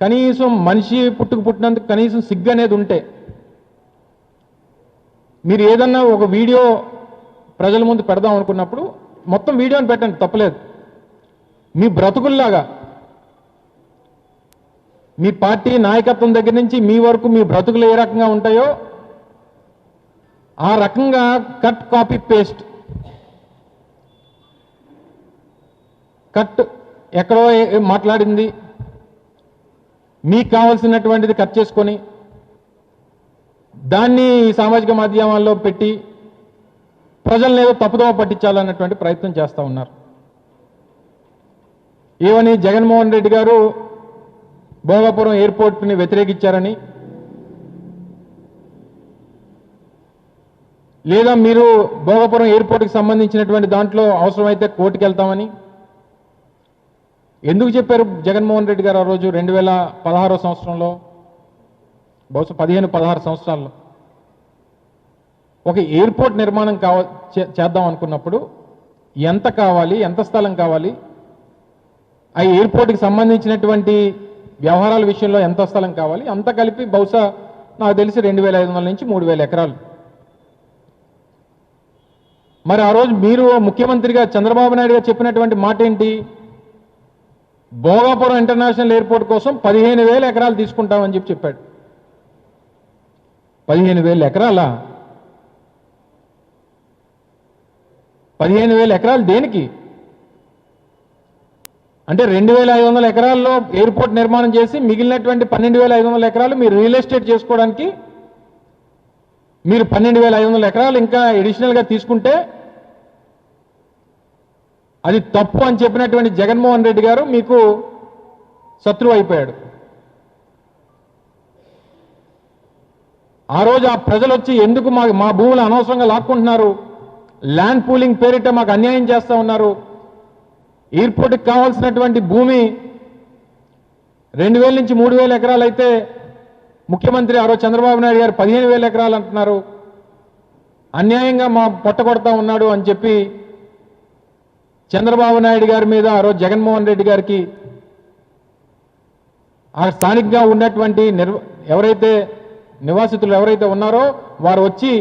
కనీసం మనిషి పుట్టినందుకు కనీసం సిగ్గు అనేది ఉంటే మీరు ఏదన్నా ఒక వీడియో ప్రజల ముందు పెడదాం అనుకున్నప్పుడు మొత్తం వీడియోని పెట్టండి, తప్పలేదు. మీ బ్రతుకుల్లాగా మీ పార్టీ నాయకత్వం దగ్గర నుంచి మీ వరకు మీ బ్రతుకులు ఏ రకంగా ఉంటాయో ఆ రకంగా కట్ కాపీ పేస్ట్, కట్ ఎక్కడో మాట్లాడింది మీకు కావాల్సినటువంటిది కట్ చేసుకొని దాన్ని సామాజిక మాధ్యమాల్లో పెట్టి ప్రజల్ని ఏదో తప్పుదోవ పట్టించాలన్నటువంటి ప్రయత్నం చేస్తూ ఉన్నారు. ఏమని జగన్మోహన్ రెడ్డి గారు భోగాపురం ఎయిర్పోర్ట్ని వ్యతిరేకించారని, లేదా మీరు భోగాపురం ఎయిర్పోర్ట్కి సంబంధించినటువంటి దాంట్లో అవసరమైతే కోర్టుకు వెళ్తామని ఎందుకు చెప్పారు జగన్మోహన్ రెడ్డి గారు ఆ రోజు 2016 సంవత్సరంలో, బహుశా 15-16 సంవత్సరాల్లో ఒక ఎయిర్పోర్ట్ నిర్మాణం చేద్దాం అనుకున్నప్పుడు ఎంత కావాలి, ఎంత స్థలం కావాలి, ఆ ఎయిర్పోర్ట్కి సంబంధించినటువంటి వ్యవహారాల విషయంలో ఎంత స్థలం కావాలి, అంత కలిపి బహుశా నాకు తెలిసి 2500 నుంచి 3000 ఎకరాలు. మరి ఆ రోజు మీరు ముఖ్యమంత్రిగా చంద్రబాబు నాయుడు గారు చెప్పినటువంటి మాట ఏంటి? భోగాపురం ఇంటర్నేషనల్ ఎయిర్పోర్ట్ కోసం 15,000 ఎకరాలు తీసుకుంటామని చెప్పాడు. 15,000 ఎకరాలా? 15,000 ఎకరాలు దేనికి? అంటే 2,500 ఎకరాల్లో ఎయిర్పోర్ట్ నిర్మాణం చేసి మిగిలినటువంటి 12,500 ఎకరాలు మీరు రియల్ ఎస్టేట్ చేసుకోవడానికి మీరు 12,500 ఎకరాలు ఇంకా అడిషనల్గా తీసుకుంటే అది తప్పు అని చెప్పినటువంటి జగన్మోహన్ రెడ్డి గారు మీకు శత్రువు అయిపోయాడు. ఆ రోజు ఆ ప్రజలు వచ్చి ఎందుకు మా భూములు అనవసరంగా లాక్కుంటున్నారు, ల్యాండ్ పూలింగ్ పేరిట మాకు అన్యాయం చేస్తూ ఉన్నారు, ఎయిర్పోర్ట్కి కావాల్సినటువంటి భూమి 2,000 నుంచి 3,000 ఎకరాలు అయితే ముఖ్యమంత్రి ఆ రోజు చంద్రబాబు నాయుడు గారు 15,000 ఎకరాలు అంటున్నారు, అన్యాయంగా మా పొట్టగొడతా ఉన్నాడు అని చెప్పి చంద్రబాబు నాయుడు గారి మీద ఆ రోజు జగన్మోహన్ రెడ్డి గారికి ఆ స్థానికంగా ఉన్నటువంటి ఎవరైతే నివాసితులు ఎవరైతే ఉన్నారో వారు వచ్చి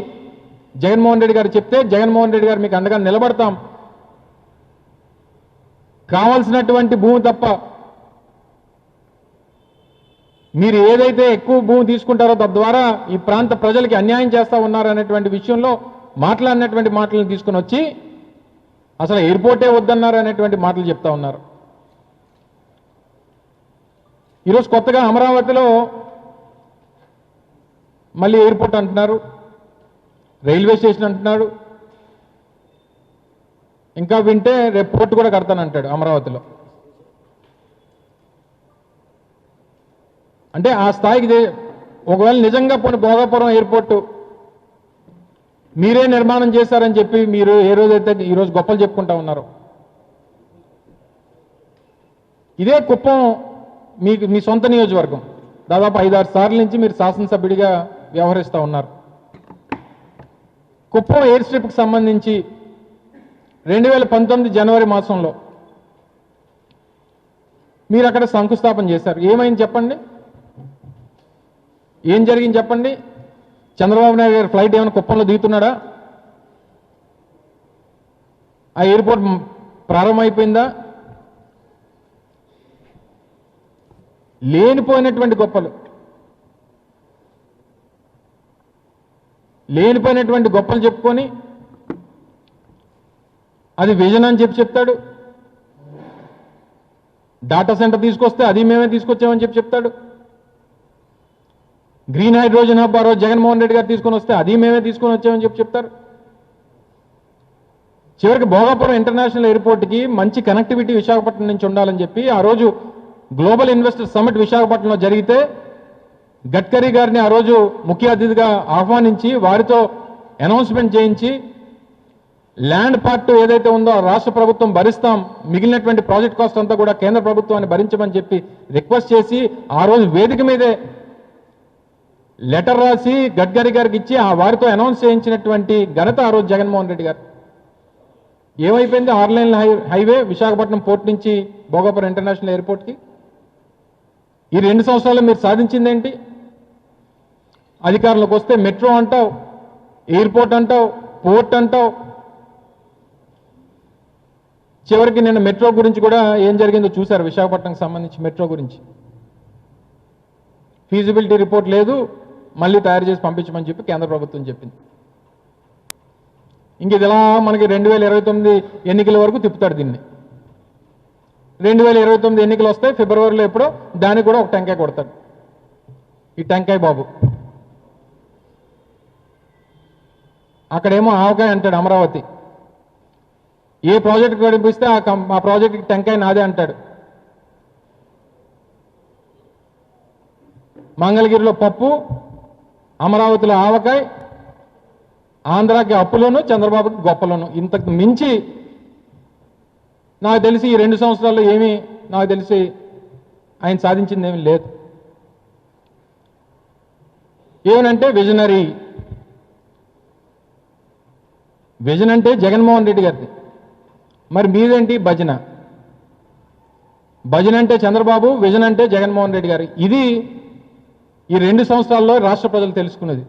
జగన్మోహన్ రెడ్డి గారు చెప్తే జగన్మోహన్ రెడ్డి గారు మీకు అండగా నిలబడతాం, కావాల్సినటువంటి భూమి తప్ప మీరు ఏదైతే ఎక్కువ భూమి తీసుకుంటారో తద్వారా ఈ ప్రాంత ప్రజలకి అన్యాయం చేస్తూ ఉన్నారు అనేటువంటి విషయంలో మాట్లాడినటువంటి మాటలను తీసుకుని వచ్చి అసలు ఎయిర్పోర్టే వద్దన్నారు అనేటువంటి మాటలు చెప్తా ఉన్నారు. ఈరోజు కొత్తగా అమరావతిలో మళ్ళీ ఎయిర్పోర్ట్ అంటున్నారు, రైల్వే స్టేషన్ అంటున్నాడు, ఇంకా వింటే రేపు పోర్టు కూడా కడతానంటాడు అమరావతిలో. అంటే ఆ స్థాయికి ఒకవేళ నిజంగా పోనీ భోగాపురం ఎయిర్పోర్టు మీరే నిర్మాణం చేశారని చెప్పి మీరు ఏ రోజైతే ఈరోజు గొప్పలు చెప్పుకుంటా ఉన్నారు, ఇదే కుప్పం మీ సొంత నియోజకవర్గం, దాదాపు 5-6 సార్ల నుంచి మీరు శాసనసభ్యుడిగా వ్యవహరిస్తూ ఉన్నారు. కుప్పం ఎయిర్ స్ట్రిప్కి సంబంధించి 2019 జనవరి మాసంలో మీరు అక్కడ శంకుస్థాపన చేశారు. ఏమైంది చెప్పండి, ఏం జరిగింది చెప్పండి? చంద్రబాబు నాయుడు గారి ఫ్లైట్ ఏమైనా కుప్పంలో దిగుతున్నాడా? ఆ ఎయిర్పోర్ట్ ప్రారంభమైపోయిందా? లేనిపోయినటువంటి గొప్పలు చెప్పుకొని అది విజన్ అని చెప్తాడు. డాటా సెంటర్ తీసుకొస్తే అది మేమే తీసుకొచ్చామని చెప్తాడు. గ్రీన్ హైడ్రోజన్ హబ్ ఆ రోజు జగన్మోహన్ రెడ్డి గారు తీసుకొని వస్తే అది మేమే తీసుకొని వచ్చామని చెప్తారు. చివరికి భోగాపురం ఇంటర్నేషనల్ ఎయిర్పోర్ట్కి మంచి కనెక్టివిటీ విశాఖపట్నం నుంచి ఉండాలని చెప్పి ఆ రోజు గ్లోబల్ ఇన్వెస్టర్ సమిట్ విశాఖపట్నంలో జరిగితే గడ్కరీ గారిని ఆ రోజు ముఖ్య అతిథిగా ఆహ్వానించి వారితో అనౌన్స్మెంట్ చేయించి ల్యాండ్ పార్ట్ ఏదైతే ఉందో రాష్ట్ర ప్రభుత్వం భరిస్తాం, మిగిలినటువంటి ప్రాజెక్ట్ కాస్ట్ అంతా కూడా కేంద్ర ప్రభుత్వాన్ని భరించమని చెప్పి రిక్వెస్ట్ చేసి ఆ రోజు వేదిక మీదే లెటర్ రాసి గడ్కరీ గారికి ఇచ్చి ఆ వారితో అనౌన్స్ చేయించినటువంటి ఘనత ఆ రోజు జగన్మోహన్ రెడ్డి గారు. ఏమైపోయింది 6 లేన్ల హైవే విశాఖపట్నం పోర్ట్ నుంచి భోగాపురం ఇంటర్నేషనల్ ఎయిర్పోర్ట్కి? ఈ 2 సంవత్సరాలు మీరు సాధించిందేంటి? అధికారంలోకి వస్తే మెట్రో అంటావు, ఎయిర్పోర్ట్ అంటావు, పోర్ట్ అంటావు. చివరికి నిన్న మెట్రో గురించి కూడా ఏం జరిగిందో చూశారు. విశాఖపట్నంకి సంబంధించి మెట్రో గురించి ఫీజిబిలిటీ రిపోర్ట్ లేదు, మళ్ళీ తయారు చేసి పంపించమని చెప్పి కేంద్ర ప్రభుత్వం చెప్పింది. ఇంక ఇది ఇలా మనకి 2029 ఎన్నికల వరకు తిప్పుతాడు దీన్ని. 2029 ఎన్నికలు వస్తాయి ఫిబ్రవరిలో ఎప్పుడో, దానికి కూడా ఒక టెంకాయ కొడతాడు ఈ టెంకాయ బాబు. అక్కడేమో ఆవకాయ అంటాడు అమరావతి. ఏ ప్రాజెక్టు కనిపిస్తే ఆ ప్రాజెక్టుకి టెంకాయ నాదే అంటాడు. మంగళగిరిలో పప్పు, అమరావతిలో ఆవకాయ, ఆంధ్రాకి అప్పులోను, చంద్రబాబుకి గొప్పలోను. ఇంతకు మించి నాకు తెలిసి ఈ 2 సంవత్సరాల్లో ఏమీ నాకు తెలిసి ఆయన సాధించింది ఏమీ లేదు. ఏమనంటే విజనరీ. విజన్ అంటే జగన్మోహన్ రెడ్డి గారిది, మరి మీదేంటి భజన? భజన అంటే చంద్రబాబు, విజన్ అంటే జగన్మోహన్ రెడ్డి గారు. ఇది ఈ 2 సంవత్సరాల్లో రాష్ట్ర ప్రజలు తెలుసుకున్నది.